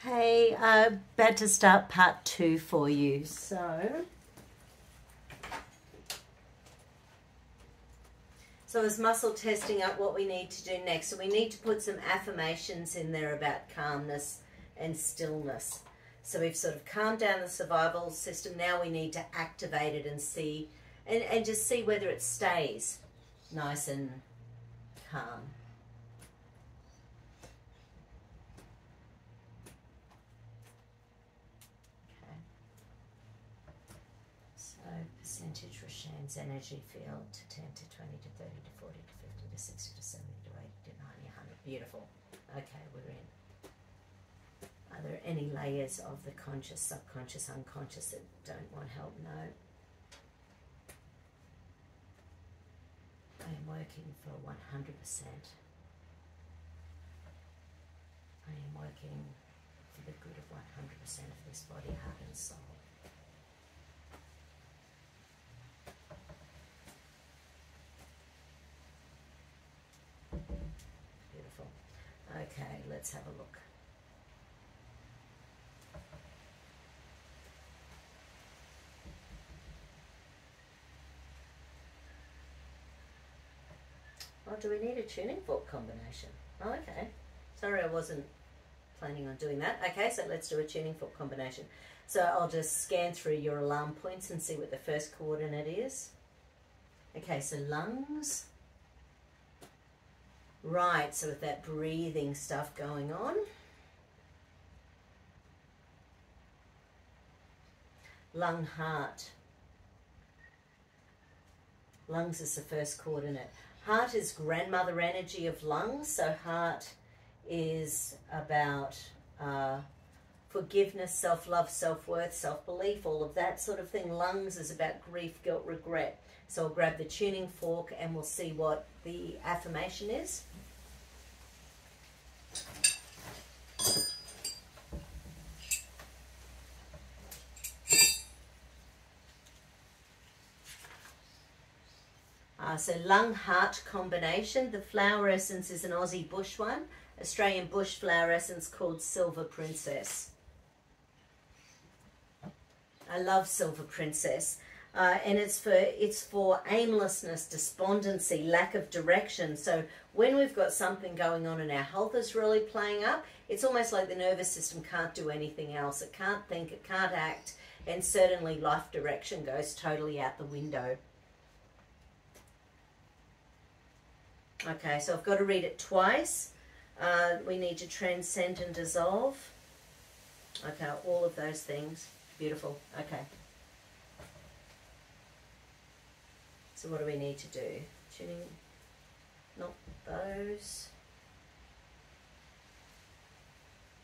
Okay, about to start part 2 for you. So as muscle testing up what we need to do next. So we need to put some affirmations in there about calmness and stillness. So we've sort of calmed down the survival system. Now we need to activate it and see, and just see whether it stays nice and calm. Percentage Roshan's energy field to 10 to 20 to 30 to 40 to 50 to 60 to 70 to 80 to 90, 100. Beautiful. Okay, we're in. Are there any layers of the conscious, subconscious, unconscious that don't want help? No. I am working for 100%. I am working for the good of 100% of this body, heart and soul. Beautiful. Okay, let's have a look. Oh, do we need a tuning fork combination? Oh, okay. Sorry, I wasn't planning on doing that. Okay, so let's do a tuning fork combination. So I'll just scan through your alarm points and see what the first coordinate is. Okay, so lungs. Right, so with that breathing stuff going on. Lung, heart. Lungs is the first coordinate. Heart is grandmother energy of lungs, so heart is about forgiveness, self-love, self-worth, self-belief, all of that sort of thing. Lungs is about grief, guilt, regret. So I'll grab the tuning fork and we'll see what the affirmation is. So lung-heart combination. The flower essence is an Aussie bush one. Australian bush flower essence called Silver Princess. I love Silver Princess. And it's for aimlessness, despondency, lack of direction. So when we've got something going on and our health is really playing up, it's almost like the nervous system can't do anything else. It can't think, it can't act, and certainly life direction goes totally out the window. Okay, so I've got to read it twice. We need to transcend and dissolve. Okay, all of those things. Beautiful. Okay. So what do we need to do? Tuning, not those.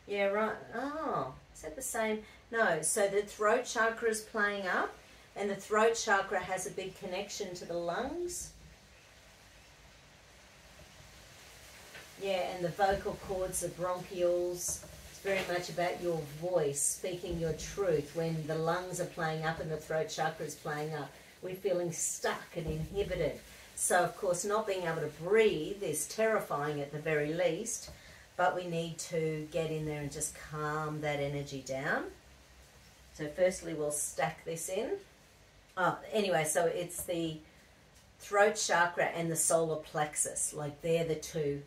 Yeah, right. Oh, is that the same? No, so the throat chakra is playing up, and the throat chakra has a big connection to the lungs. Yeah, and the vocal cords, the bronchioles, it's very much about your voice, speaking your truth. When the lungs are playing up and the throat chakra is playing up, we're feeling stuck and inhibited. So, of course, not being able to breathe is terrifying at the very least, but we need to get in there and just calm that energy down. So firstly, we'll stack this in. Oh, anyway, so it's the throat chakra and the solar plexus, like they're the two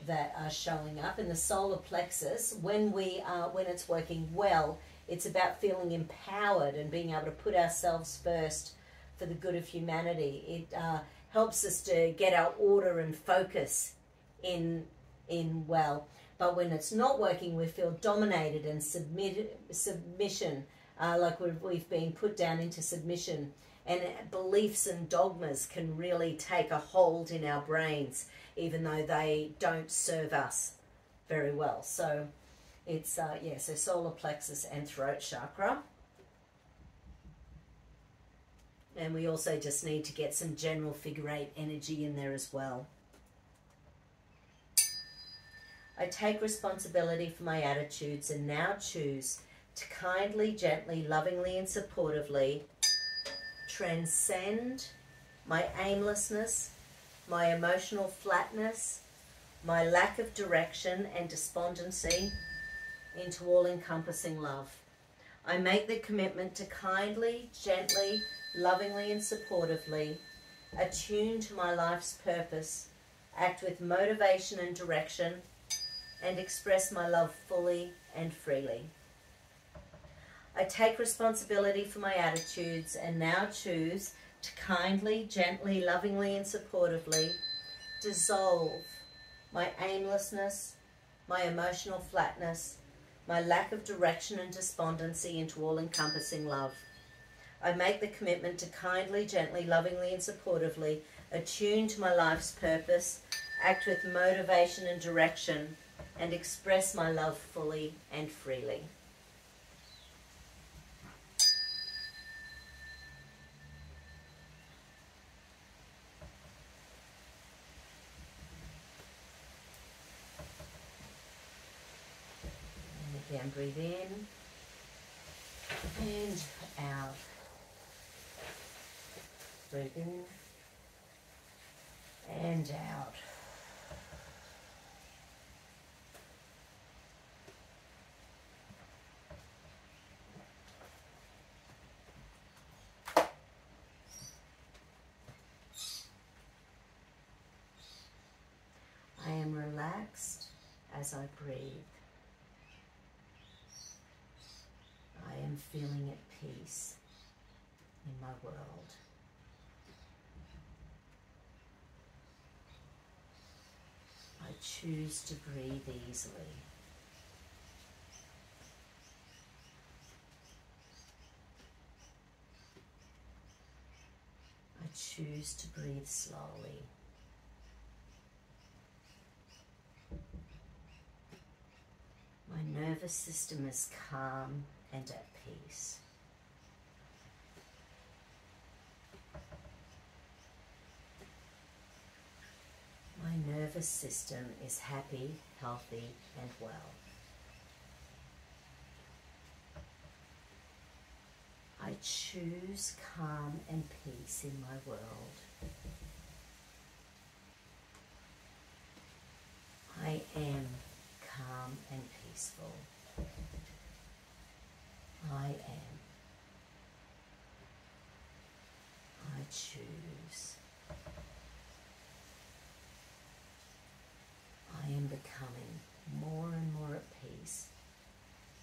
that are showing up. In the solar plexus, when it's working well, it's about feeling empowered and being able to put ourselves first for the good of humanity. It helps us to get our order and focus in well. But when it's not working, we feel dominated and submission, like we've been put down into submission. And beliefs and dogmas can really take a hold in our brains, even though they don't serve us very well. So it's, yeah, so solar plexus and throat chakra. And we also just need to get some general figure 8 energy in there as well. I take responsibility for my attitudes and now choose to kindly, gently, lovingly and supportively transcend my aimlessness, my emotional flatness, my lack of direction and despondency, into all-encompassing love. I make the commitment to kindly, gently, lovingly and supportively attune to my life's purpose, act with motivation and direction, and express my love fully and freely. I take responsibility for my attitudes and now choose to kindly, gently, lovingly and supportively dissolve my aimlessness, my emotional flatness, my lack of direction and despondency into all-encompassing love. I make the commitment to kindly, gently, lovingly and supportively attune to my life's purpose, act with motivation and direction, and express my love fully and freely. And again, breathe in and out. Breathe in and out. I am relaxed as I breathe. I am feeling at peace in my world. I choose to breathe easily. I choose to breathe slowly. My nervous system is calm and at peace. My nervous system is happy, healthy, and well. I choose calm and peace in my world. I am calm and peaceful. I am. I choose. I am becoming more and more at peace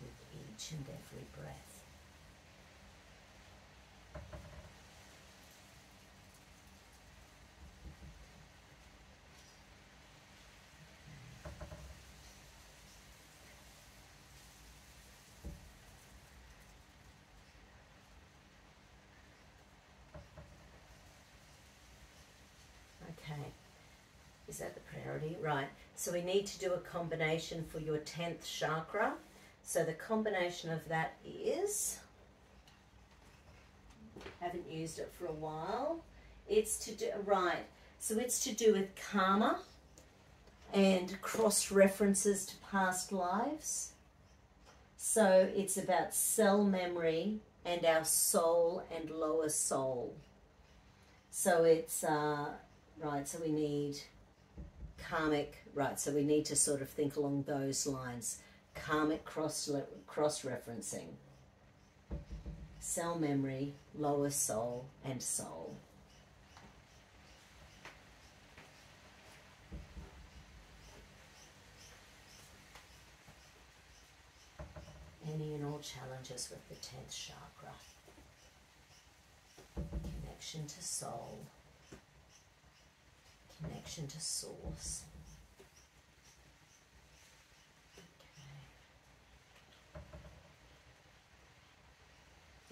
with each and every breath. Okay, is that the priority? Right, so we need to do a combination for your 10th chakra. So the combination of that is, haven't used it for a while, it's to do, right, so it's to do with karma and cross references to past lives. So it's about cell memory and our soul and lower soul. So it's, right, so we need karmic, right, so we need to sort of think along those lines. Karmic cross-referencing. Cell memory, lower soul, and soul. Any and all challenges with the 10th chakra. Connection to soul. Connection to source.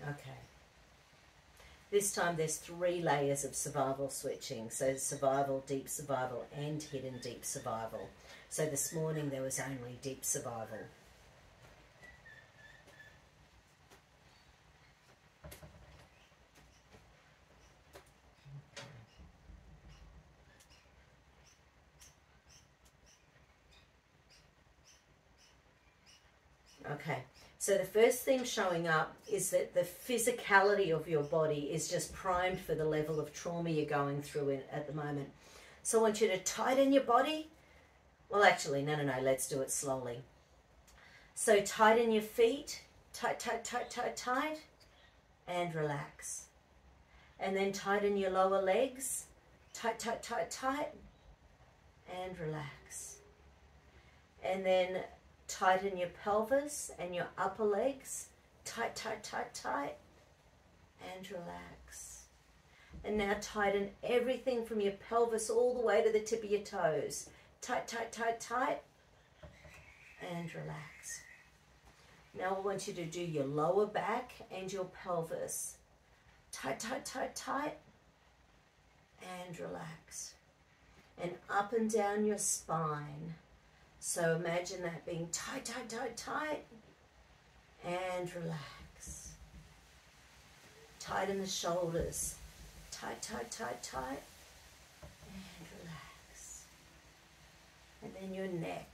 Okay. This time there's 3 layers of survival switching. So survival, deep survival, and hidden deep survival. So this morning there was only deep survival. Okay, so the first thing showing up is that the physicality of your body is just primed for the level of trauma you're going through at the moment. So I want you to tighten your body. Well, actually, no, let's do it slowly. So tighten your feet, tight, tight, tight, tight, tight, and relax. And then tighten your lower legs, tight, tight, tight, tight, and relax. And then tighten your pelvis and your upper legs, tight, tight, tight, tight, and relax. And now tighten everything from your pelvis all the way to the tip of your toes. Tight, tight, tight, tight, and relax. Now I want you to do your lower back and your pelvis. Tight, tight, tight, tight, and relax. And up and down your spine. So imagine that being tight, tight, tight, tight, and relax. Tighten the shoulders. Tight, tight, tight, tight, and relax. And then your neck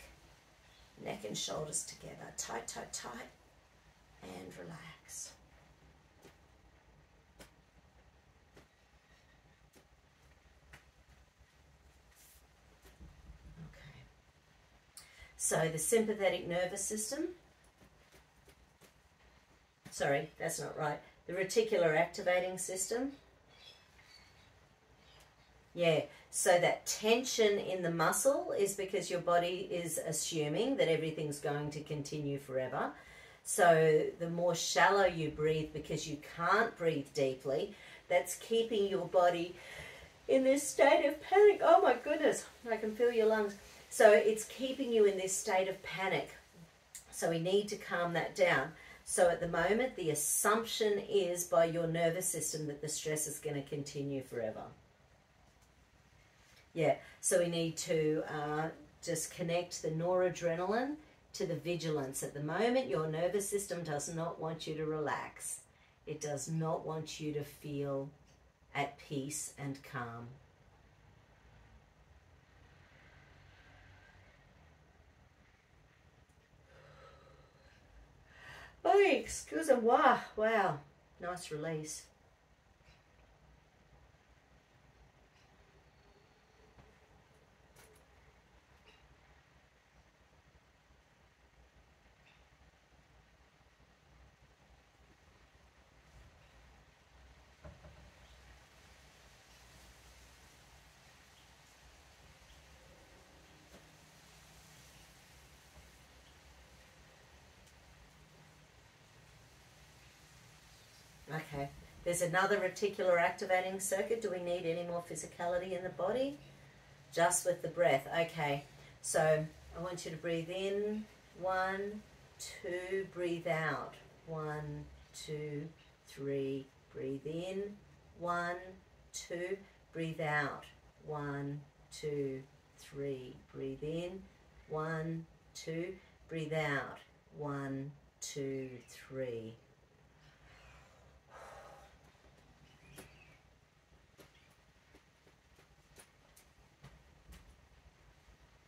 and shoulders together. Tight, tight, tight, and relax. Okay. So the sympathetic nervous system, sorry, that's not right. The reticular activating system. Yeah, so that tension in the muscle is because your body is assuming that everything's going to continue forever. So the more shallow you breathe because you can't breathe deeply, that's keeping your body in this state of panic. Oh my goodness, I can feel your lungs. So it's keeping you in this state of panic. So we need to calm that down. So at the moment, the assumption is by your nervous system that the stress is going to continue forever. Yeah, so we need to just connect the noradrenaline to the vigilance. At the moment, your nervous system does not want you to relax. It does not want you to feel at peace and calm. Oh, excuse me. Wow, wow. Nice release. Okay, there's another reticular activating circuit. Do we need any more physicality in the body? Just with the breath. Okay, so I want you to breathe in. 1, 2, breathe out. 1, 2, 3, breathe in. 1, 2, breathe out. 1, 2, 3, breathe in. 1, 2, breathe out. 1, 2, 3.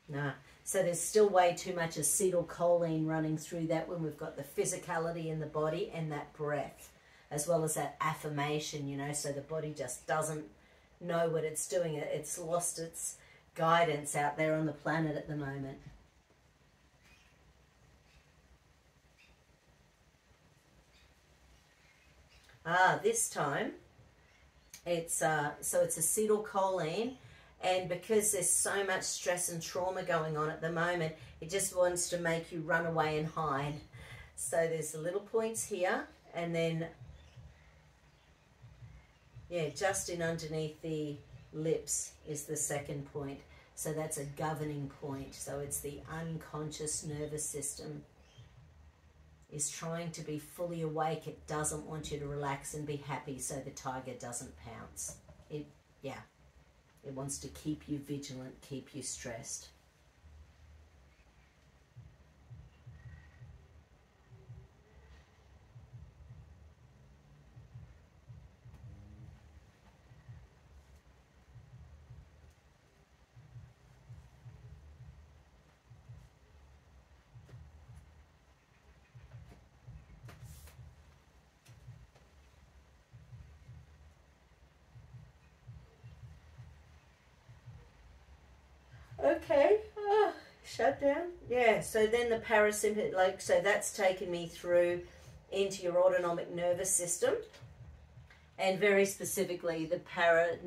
No. So there's still way too much acetylcholine running through that when we've got the physicality in the body and that breath, as well as that affirmation, you know, so the body just doesn't know what it's doing. It's lost its guidance out there on the planet at the moment. This time it's so it's acetylcholine. And because there's so much stress and trauma going on at the moment, it just wants to make you run away and hide. So there's the little points here, and then, yeah, just in underneath the lips is the second point. So that's a governing point. So it's the unconscious nervous system is trying to be fully awake. It doesn't want you to relax and be happy so the tiger doesn't pounce. It wants to keep you vigilant, keep you stressed. Okay, Shut down? Yeah, so then the parasympathetic, like, so that's taken me through into your autonomic nervous system, and very specifically the parasympathetic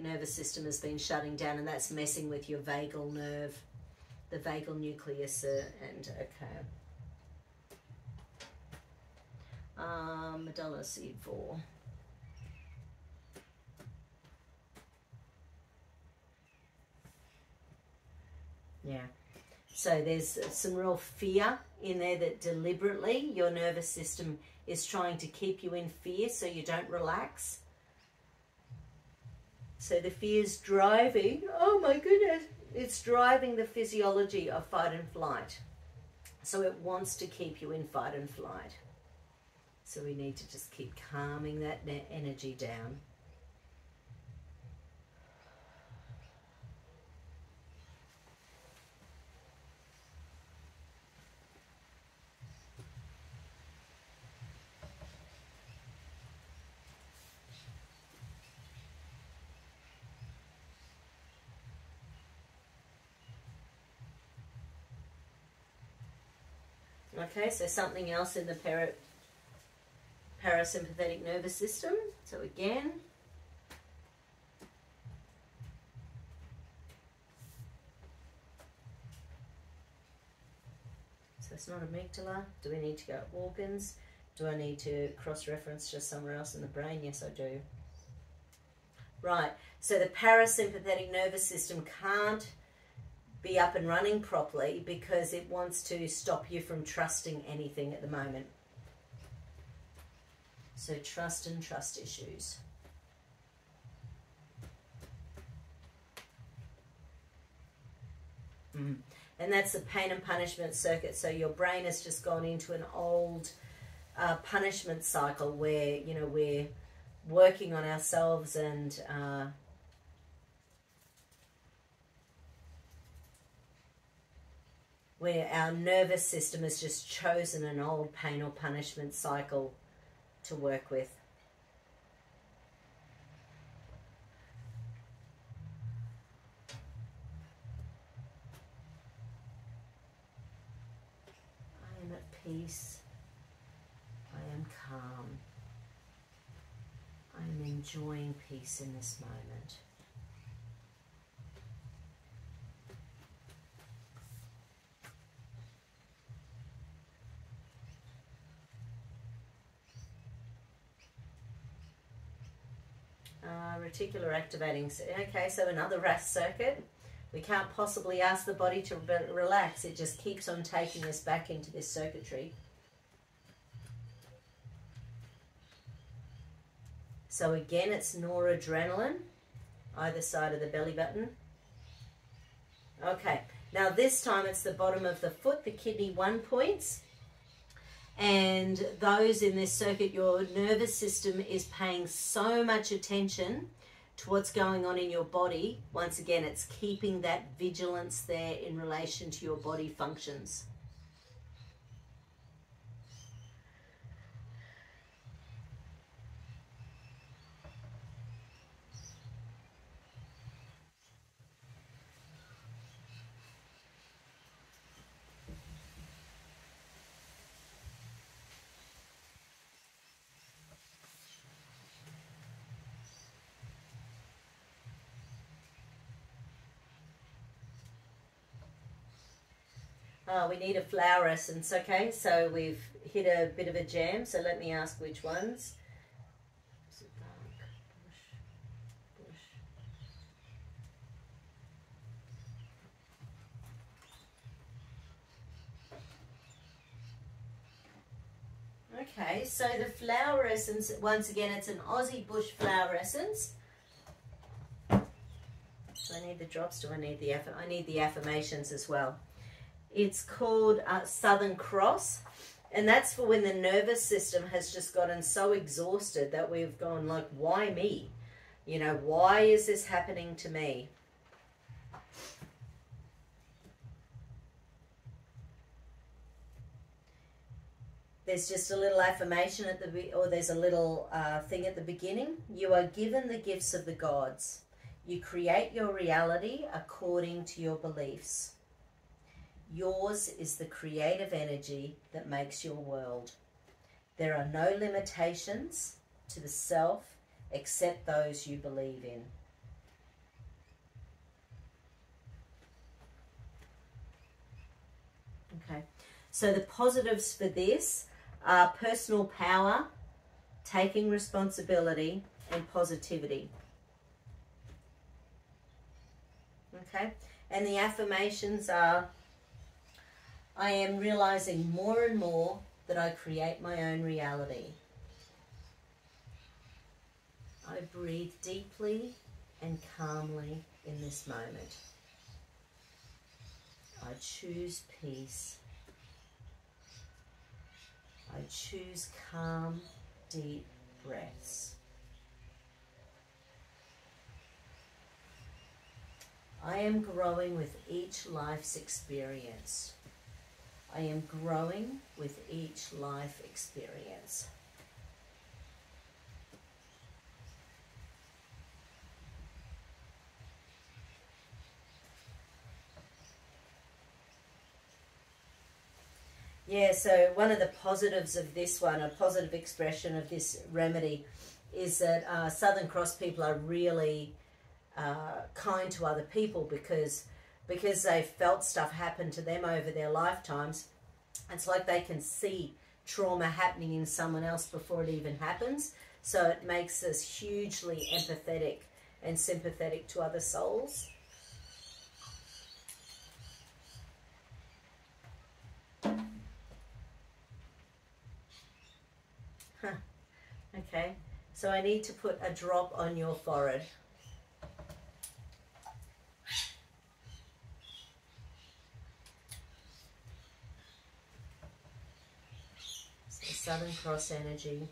nervous system has been shutting down, and that's messing with your vagal nerve, the vagal nucleus, and okay. Medulla C4. Yeah. So there's some real fear in there that deliberately your nervous system is trying to keep you in fear so you don't relax. So the fear's driving, oh my goodness, it's driving the physiology of fight and flight. So it wants to keep you in fight and flight. So we need to just keep calming that energy down. Okay, so something else in the parasympathetic nervous system. So again, so it's not amygdala. Do we need to go organs? Do I need to cross-reference just somewhere else in the brain? Yes, I do. Right, so the parasympathetic nervous system can't be up and running properly because it wants to stop you from trusting anything at the moment. So trust and trust issues. And that's the pain and punishment circuit. So your brain has just gone into an old punishment cycle where, you know, we're working on ourselves and where our nervous system has just chosen an old pain or punishment cycle to work with. I am at peace. I am calm. I am enjoying peace in this moment. Reticular activating. Okay, so another RAS circuit. We can't possibly ask the body to relax. It just keeps on taking us back into this circuitry. So again, it's noradrenaline, either side of the belly button. Okay, now this time it's the bottom of the foot, the kidney 1 points. And those in this circuit, your nervous system is paying so much attention to what's going on in your body. Once again, it's keeping that vigilance there in relation to your body functions. We need a flower essence, okay? So we've hit a bit of a jam, so let me ask which ones. Is it dark? Bush. Okay, so the flower essence, once again, it's an Aussie bush flower essence. Do I need the drops? Do I need the I need the affirmations as well. It's called Southern Cross, and that's for when the nervous system has just gotten so exhausted that we've gone like, why me? You know, why is this happening to me? There's just a little affirmation at the, or there's a little thing at the beginning. You are given the gifts of the gods. You create your reality according to your beliefs. Yours is the creative energy that makes your world. There are no limitations to the self except those you believe in. Okay, so the positives for this are personal power, taking responsibility, and positivity. Okay, and the affirmations are, I am realizing more and more that I create my own reality. I breathe deeply and calmly in this moment. I choose peace. I choose calm, deep breaths. I am growing with each life's experience. I am growing with each life experience. Yeah, so one of the positives of this one, a positive expression of this remedy, is that Southern Cross people are really kind to other people because they've felt stuff happen to them over their lifetimes. It's like they can see trauma happening in someone else before it even happens. So it makes us hugely empathetic and sympathetic to other souls. Huh. Okay, so I need to put a drop on your forehead. So Southern Cross energy.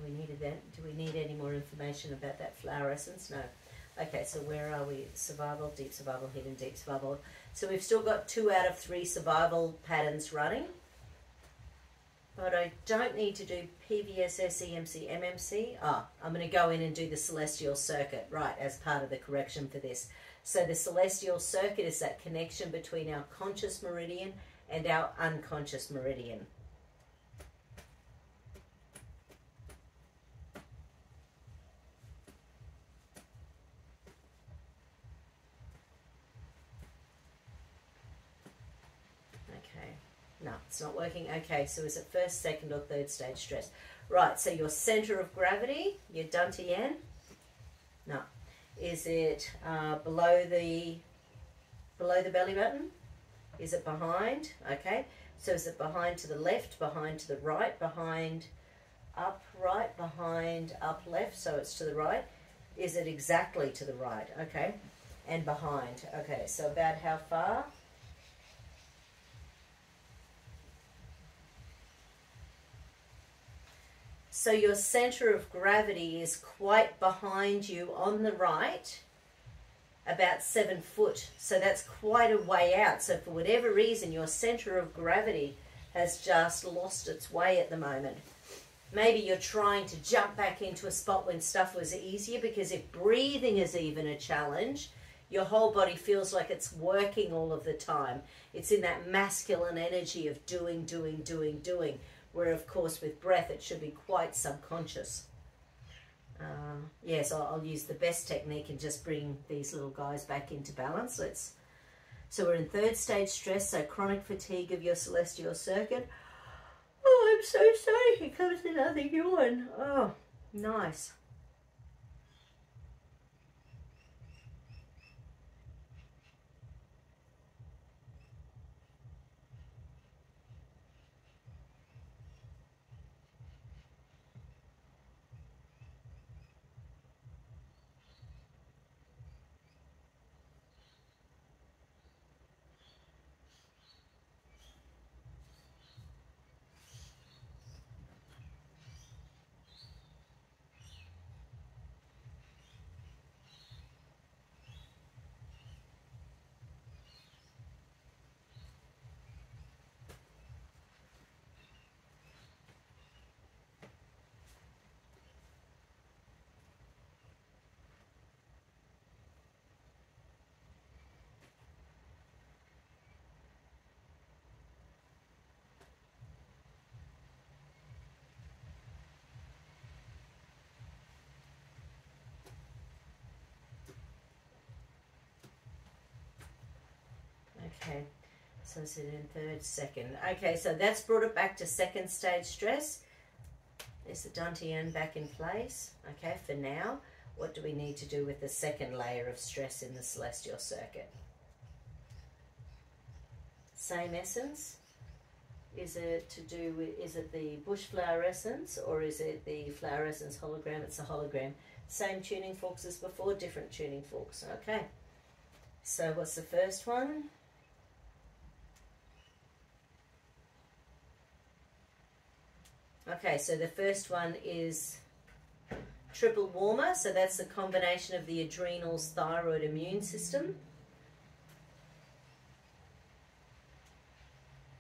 We needed that. Do we need any more information about that flower essence? No. Okay, so where are we? Survival, deep survival, hidden, deep survival. So we've still got 2 out of 3 survival patterns running. But I don't need to do PVSS, EMC, MMC. I'm going to go in and do the celestial circuit, right, as part of the correction for this. So the celestial circuit is that connection between our conscious meridian and our unconscious meridian. No, it's not working. Okay, so is it first, second, or third stage stress? Right, so your center of gravity, your dantian. No. Is it below the belly button? Is it behind? Okay, so is it behind to the left, behind to the right, behind up right, behind up left, so it's to the right? Is it exactly to the right? Okay, and behind. Okay, so about how far? So your center of gravity is quite behind you on the right, about 7 foot. So that's quite a way out. So for whatever reason, your center of gravity has just lost its way at the moment. Maybe you're trying to jump back into a spot when stuff was easier, because if breathing is even a challenge, your whole body feels like it's working all of the time. It's in that masculine energy of doing, doing, doing, doing. Where, of course, with breath, it should be quite subconscious. Yes, I'll use the best technique and just bring these little guys back into balance. So we're in third stage stress, so chronic fatigue of your celestial circuit. Oh, I'm so sorry. Here comes another yawn. Oh, nice. So is it in third, second? Okay, so that's brought it back to second stage stress. Is the dantian back in place? Okay, for now, what do we need to do with the second layer of stress in the celestial circuit? Same essence? Is it to do with, is it the bush flower essence or is it the flower essence hologram? It's a hologram. Same tuning forks as before, different tuning forks. Okay, so what's the first one? Okay, so the first one is triple warmer, so that's the combination of the adrenals, thyroid, immune system.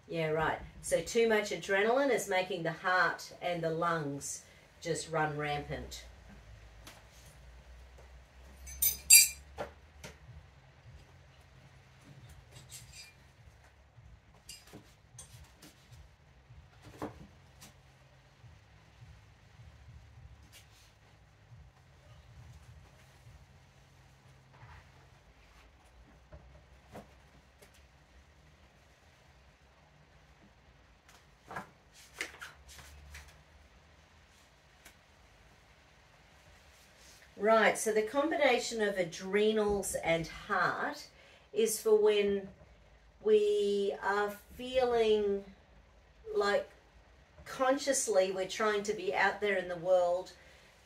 Yeah, right. So too much adrenaline is making the heart and the lungs just run rampant. Right, so the combination of adrenals and heart is for when we are feeling like consciously we're trying to be out there in the world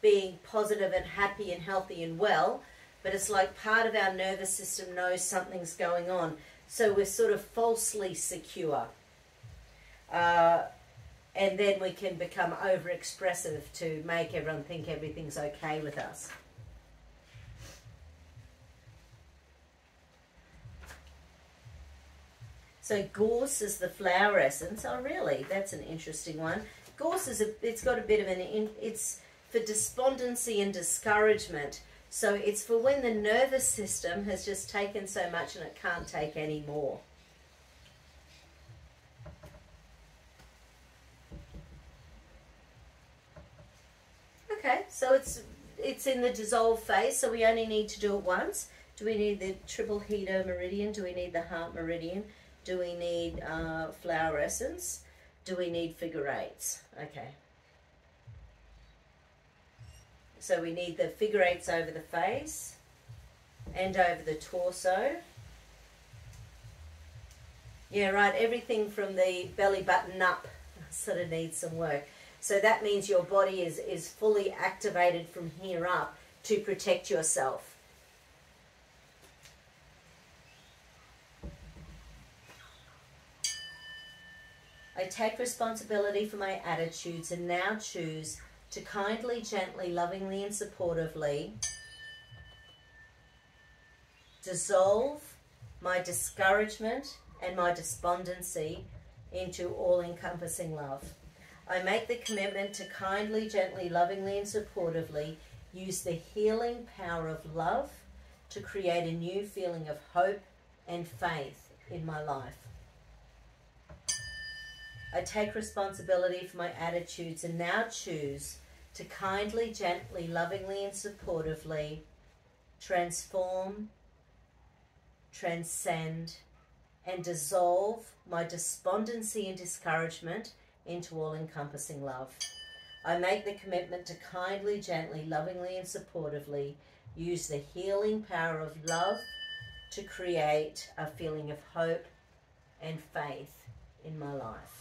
being positive and happy and healthy and well, but it's like part of our nervous system knows something's going on. So we're sort of falsely secure. And then we can become overexpressive to make everyone think everything's okay with us. So gorse is the flower essence. Oh, really? That's an interesting one. Gorse is it's got a bit of it's for despondency and discouragement. So it's for when the nervous system has just taken so much and it can't take any more. Okay, so it's in the dissolve phase, so we only need to do it once. Do we need the triple heater meridian? Do we need the heart meridian? Do we need flower essence? Do we need figure eights? Okay. So we need the figure eights over the face and over the torso. Yeah, right, everything from the belly button up sort of needs some work. So that means your body is fully activated from here up to protect yourself. I take responsibility for my attitudes and now choose to kindly, gently, lovingly and supportively dissolve my discouragement and my despondency into all-encompassing love. I make the commitment to kindly, gently, lovingly and supportively use the healing power of love to create a new feeling of hope and faith in my life. I take responsibility for my attitudes and now choose to kindly, gently, lovingly and supportively transform, transcend and dissolve my despondency and discouragement into all-encompassing love. I make the commitment to kindly, gently, lovingly and supportively use the healing power of love to create a feeling of hope and faith in my life.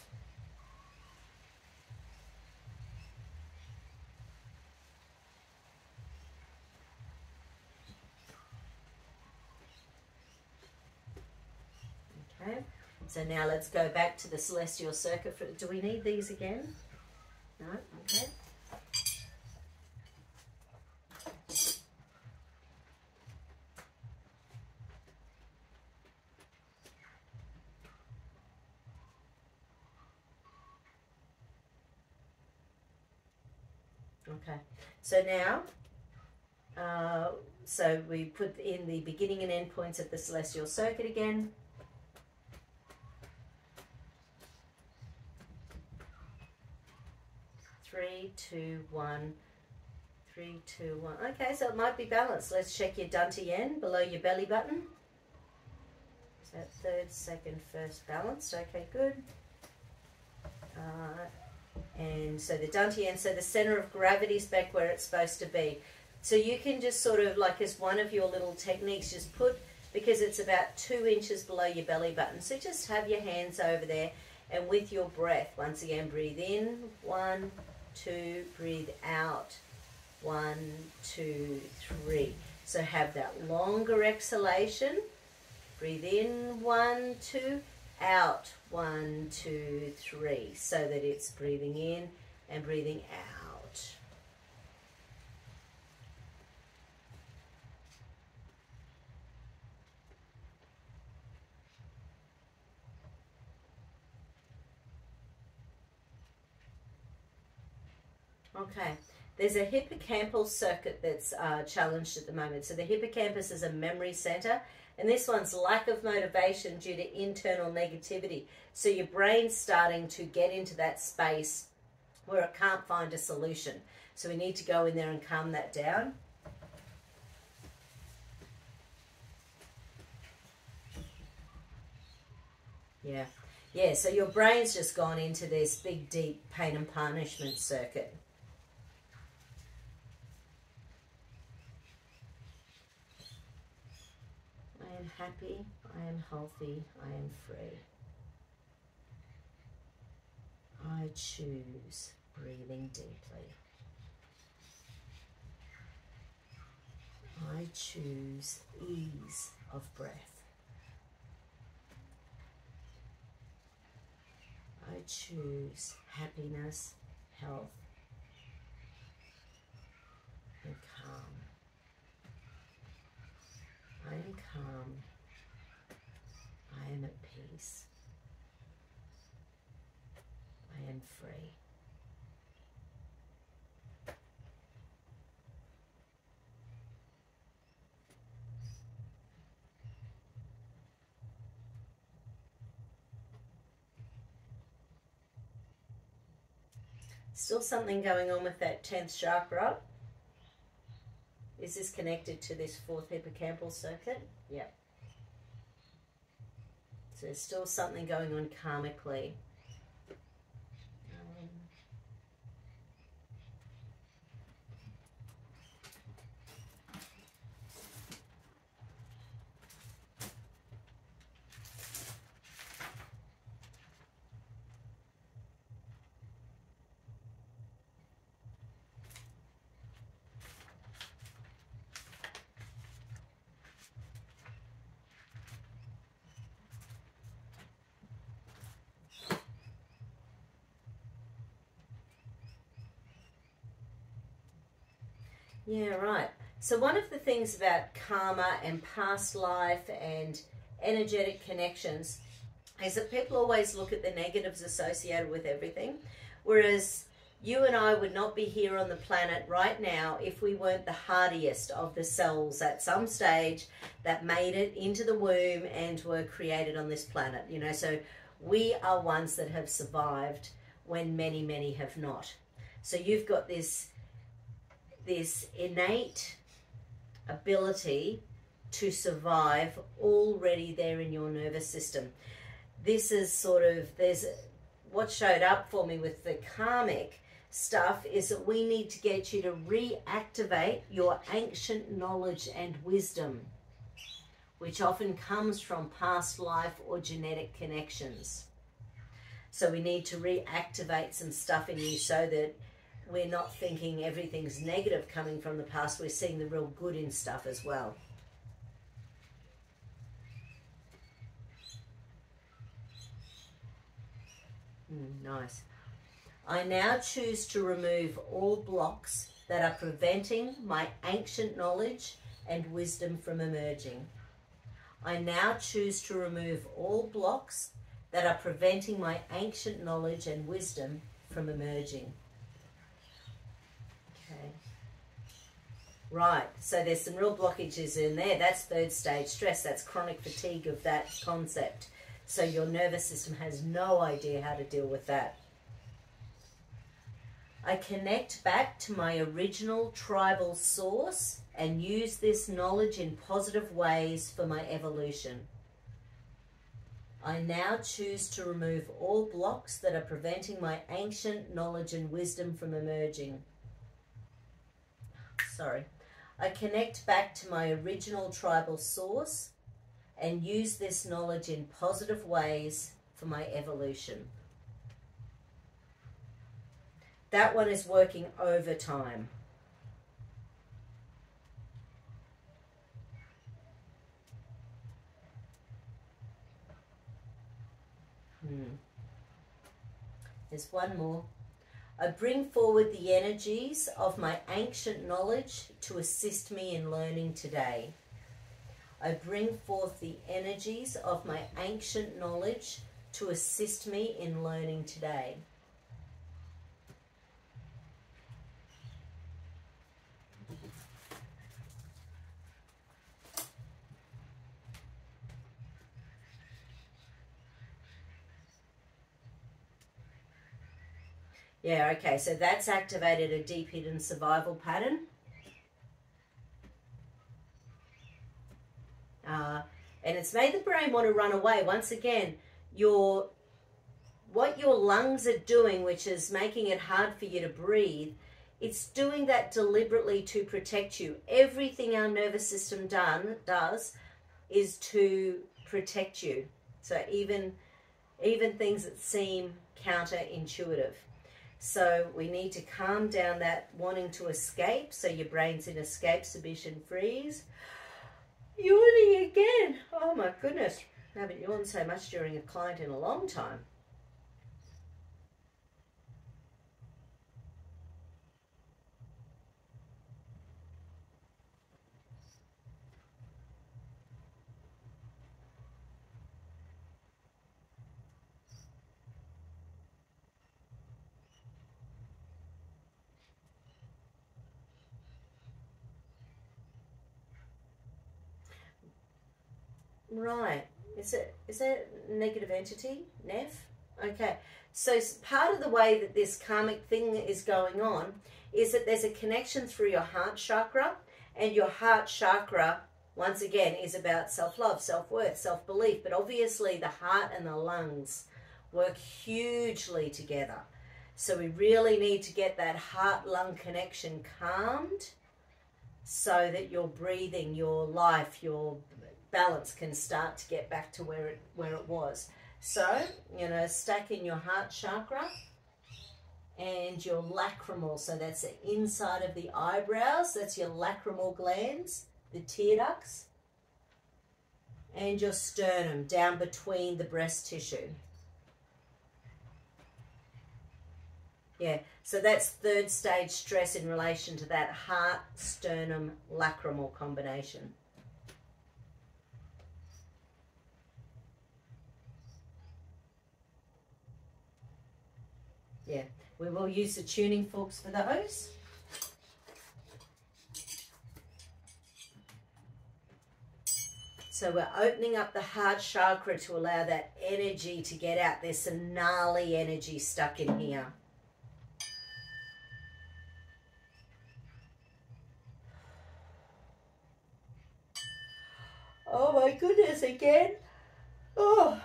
Okay, so now let's go back to the celestial circuit. Do we need these again? No? Okay. Okay, so now, so we put in the beginning and end points of the celestial circuit again. Three, two, one. 3, 2, 1. Okay, so it might be balanced. Let's check your dantian below your belly button. That third, second, first balanced. Okay, good. And so the dantian, so the center of gravity is back where it's supposed to be. So you can just sort of, like as one of your little techniques, just put, because it's about 2 inches below your belly button. So just have your hands over there, and with your breath, once again, breathe in, 1, 2, breathe out, 1, 2, 3. So have that longer exhalation. Breathe in, 1, 2, out, 1, 2, 3, so that it's breathing in and breathing out. Okay, there's a hippocampal circuit that's challenged at the moment. So the hippocampus is a memory center, and this one's lack of motivation due to internal negativity. So your brain's starting to get into that space where it can't find a solution. So we need to go in there and calm that down. Yeah. Yeah, so your brain's just gone into this big, deep pain and punishment circuit. I am happy, I am healthy, I am free. I choose breathing deeply. I choose ease of breath. I choose happiness, health, and calm. I am calm. I am at peace. I am free. Still something going on with that 10th chakra. Is this connected to this 4th hippocampal circuit? Yeah. So there's still something going on karmically. Yeah, right. So one of the things about karma and past life and energetic connections is that people always look at the negatives associated with everything, whereas you and I would not be here on the planet right now if we weren't the hardiest of the cells at some stage that made it into the womb and were created on this planet. You know, so we are ones that have survived when many, many have not. So you've got this innate ability to survive already there in your nervous system. This is sort of, there's what showed up for me with the karmic stuff is that we need to get you to reactivate your ancient knowledge and wisdom, which often comes from past life or genetic connections. So we need to reactivate some stuff in you so that we're not thinking everything's negative coming from the past. We're seeing the real good in stuff as well. Nice. I now choose to remove all blocks that are preventing my ancient knowledge and wisdom from emerging. I now choose to remove all blocks that are preventing my ancient knowledge and wisdom from emerging. Okay. Right, so there's some real blockages in there. That's 3rd stage stress. That's chronic fatigue of that concept. So your nervous system has no idea how to deal with that. I connect back to my original tribal source and use this knowledge in positive ways for my evolution. I now choose to remove all blocks that are preventing my ancient knowledge and wisdom from emerging. Sorry. I connect back to my original tribal source and use this knowledge in positive ways for my evolution. That one is working overtime. There's one more. I bring forward the energies of my ancient knowledge to assist me in learning today. I bring forth the energies of my ancient knowledge to assist me in learning today. Yeah, okay, so that's activated a deep hidden survival pattern. And it's made the brain want to run away. Once again, what your lungs are doing, which is making it hard for you to breathe, it's doing that deliberately to protect you. Everything our nervous system does is to protect you. So even things that seem counterintuitive. So we need to calm down that wanting to escape. So your brain's in escape, submission, freeze. Yawning again. Oh my goodness. I haven't yawned so much during a client in a long time. Right. Is that a negative entity, Nev? Okay. So part of the way that this karmic thing is going on is that there's a connection through your heart chakra, and your heart chakra, once again, is about self-love, self-worth, self-belief. But obviously the heart and the lungs work hugely together. So we really need to get that heart-lung connection calmed so that your breathing, your life, your balance can start to get back to where it was. So, stacking your heart chakra and your lacrimal. So that's the inside of the eyebrows. That's your lacrimal glands, the tear ducts. And your sternum down between the breast tissue. Yeah, so that's third stage stress in relation to that heart, sternum, lacrimal combination. Yeah, we will use the tuning forks for those. So we're opening up the heart chakra to allow that energy to get out. There's some gnarly energy stuck in here. Oh my goodness, again. Oh.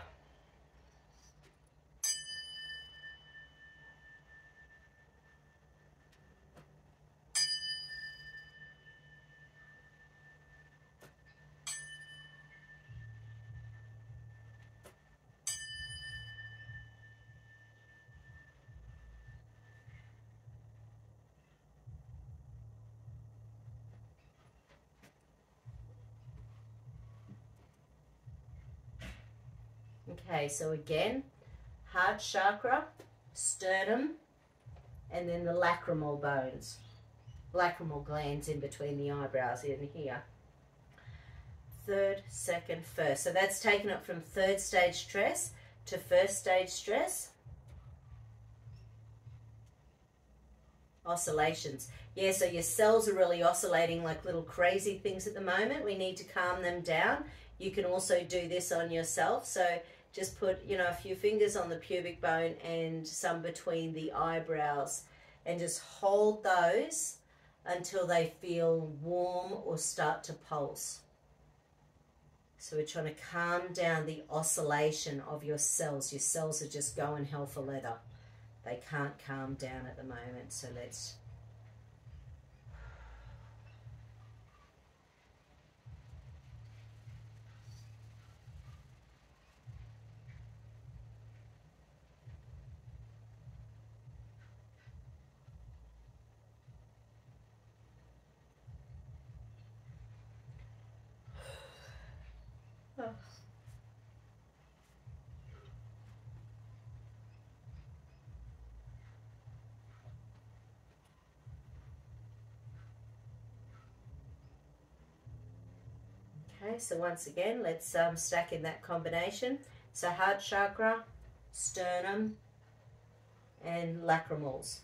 Okay, so again, heart chakra, sternum, and then the lacrimal bones, lacrimal glands in between the eyebrows in here. Third, second, first. So that's taken it from third stage stress to first stage stress. Oscillations. Yeah, so your cells are really oscillating like little crazy things at the moment. We need to calm them down. You can also do this on yourself. So just put, a few fingers on the pubic bone and some between the eyebrows, and just hold those until they feel warm or start to pulse. So we're trying to calm down the oscillation of your cells. Your cells are just going hell for leather. They can't calm down at the moment. So let's... Okay, so once again, let's stack in that combination. So heart chakra, sternum, and lacrimals.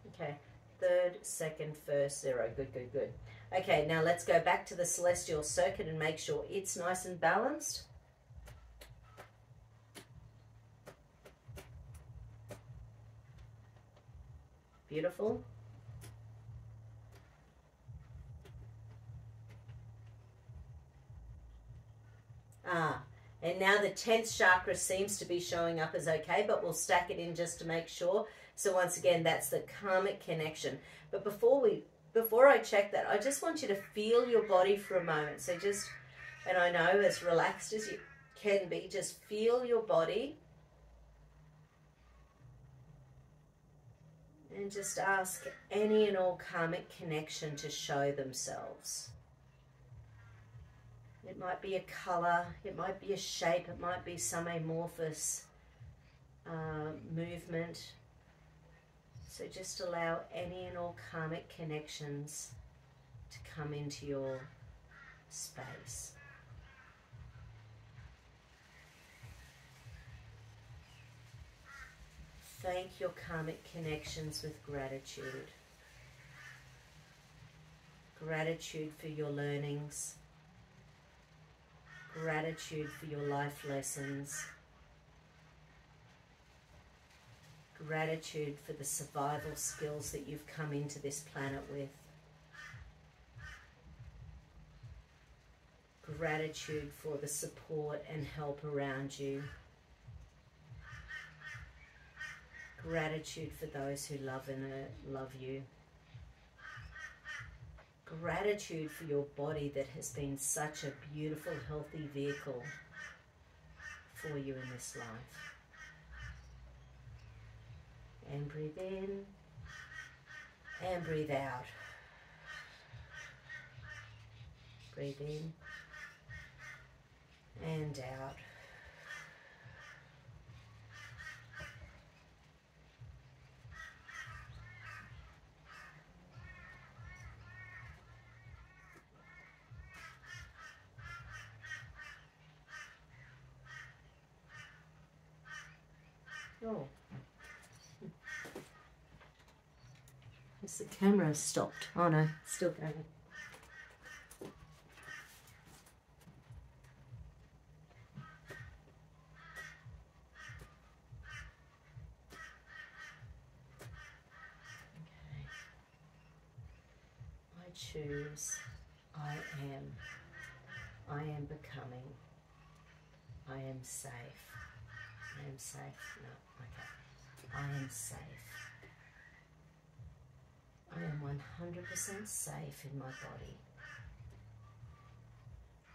Okay, third, second, first, zero. Good, good, good. Okay, now let's go back to the celestial circuit and make sure it's nice and balanced. Beautiful. And now the 10th chakra seems to be showing up as okay, but we'll stack it in just to make sure. So once again, that's the karmic connection. But before I check that, I just want you to feel your body for a moment. So just, and I know as relaxed as you can be, just feel your body. And just ask any and all karmic connection to show themselves. It might be a colour, it might be a shape, it might be some amorphous movement. So just allow any and all karmic connections to come into your space. Thank your karmic connections with gratitude. Gratitude for your learnings. Gratitude for your life lessons. Gratitude for the survival skills that you've come into this planet with. Gratitude for the support and help around you. Gratitude for those who love and love you. Gratitude for your body that has been such a beautiful, healthy vehicle for you in this life. And breathe in and breathe out. Breathe in and out. Oh. Yes, the camera stopped. Oh no, still going. Okay. I choose. I am. I am becoming. I am safe. I am safe. No, okay. I am safe. I am 100% safe in my body.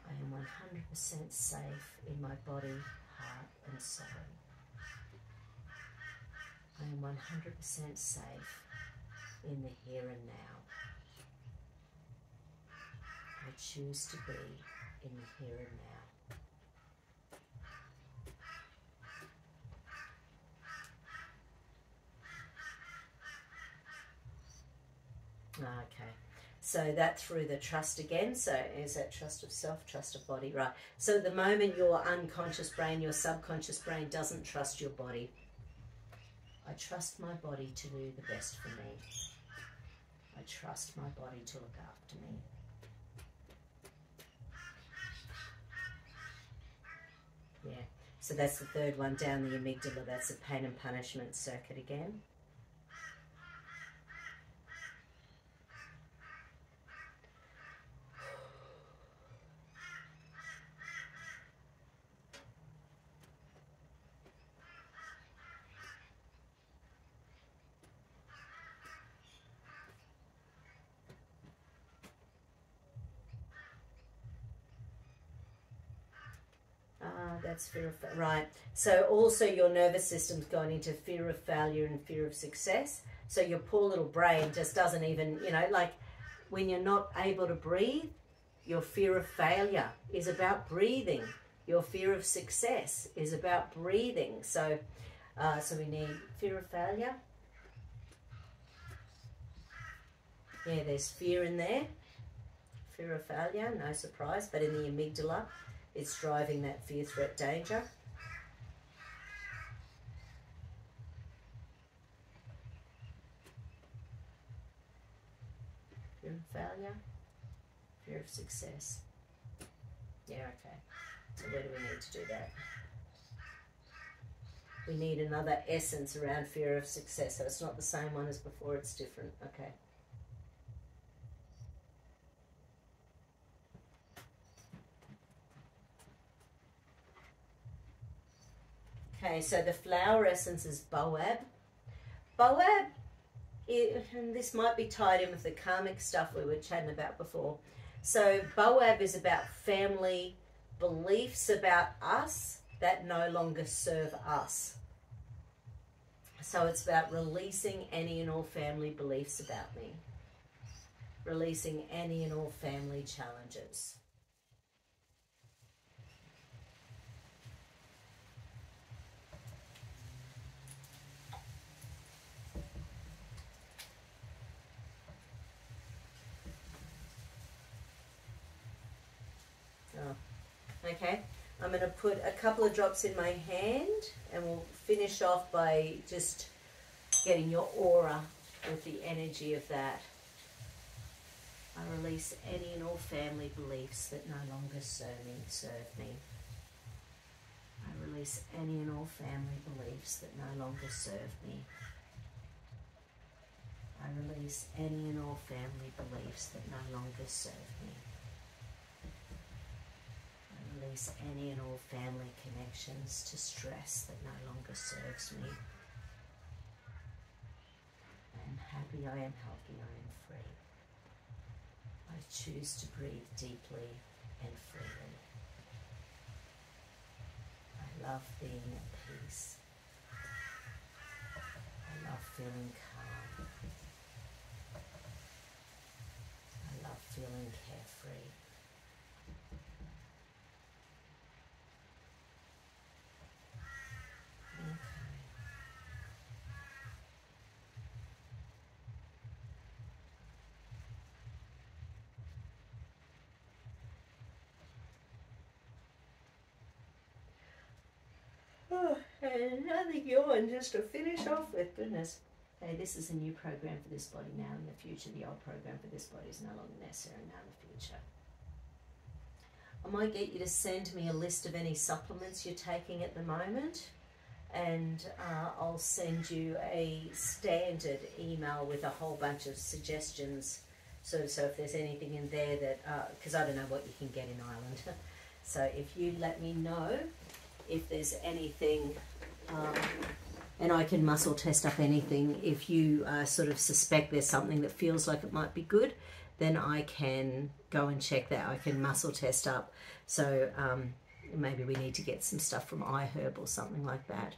I am 100% safe in my body, heart and soul. I am 100% safe in the here and now. I choose to be in the here and now. Okay, so that through the trust again. So is that trust of self, trust of body, right? So at the moment your unconscious brain, your subconscious brain doesn't trust your body. I trust my body to do the best for me. I trust my body to look after me. Yeah, so that's the third one down the amygdala. That's the pain and punishment circuit again. That's fear of, right. So also your nervous system's gone into fear of failure and fear of success. So your poor little brain just doesn't even, you know, like when you're not able to breathe, your fear of failure is about breathing. Your fear of success is about breathing. So, so we need fear of failure. Yeah, there's fear in there. Fear of failure, no surprise, but in the amygdala, it's driving that fear, threat, danger. Fear of failure, fear of success. Yeah, okay. So where do we need to do that? We need another essence around fear of success. So it's not the same one as before, it's different. Okay. Okay, so the flower essence is Boab. Boab, and this might be tied in with the karmic stuff we were chatting about before. So Boab is about family beliefs about us that no longer serve us. So it's about releasing any and all family beliefs about me. Releasing any and all family challenges. Okay, I'm going to put a couple of drops in my hand and we'll finish off by just getting your aura with the energy of that. I release any and all family beliefs that no longer serve me. I release any and all family beliefs that no longer serve me. I release any and all family beliefs that no longer serve me. Release any and all family connections to stress that no longer serves me. I am happy, I am healthy, I am free. I choose to breathe deeply and freely. I love being at peace. I love feeling calm. I love feeling carefree. Oh, and another yawn just to finish off with. Goodness. Hey, this is a new program for this body now. In the future, the old program for this body is no longer necessary now in the future. I might get you to send me a list of any supplements you're taking at the moment, and I'll send you a standard email with a whole bunch of suggestions. So if there's anything in there that, because I don't know what you can get in Ireland. So if you let me know if there's anything, and I can muscle test up anything. If you sort of suspect there's something that feels like it might be good, then I can go and check that. I can muscle test up. So maybe we need to get some stuff from iHerb or something like that.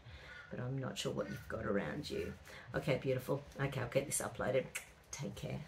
But I'm not sure what you've got around you. Okay, beautiful. Okay, I'll get this uploaded. Take care.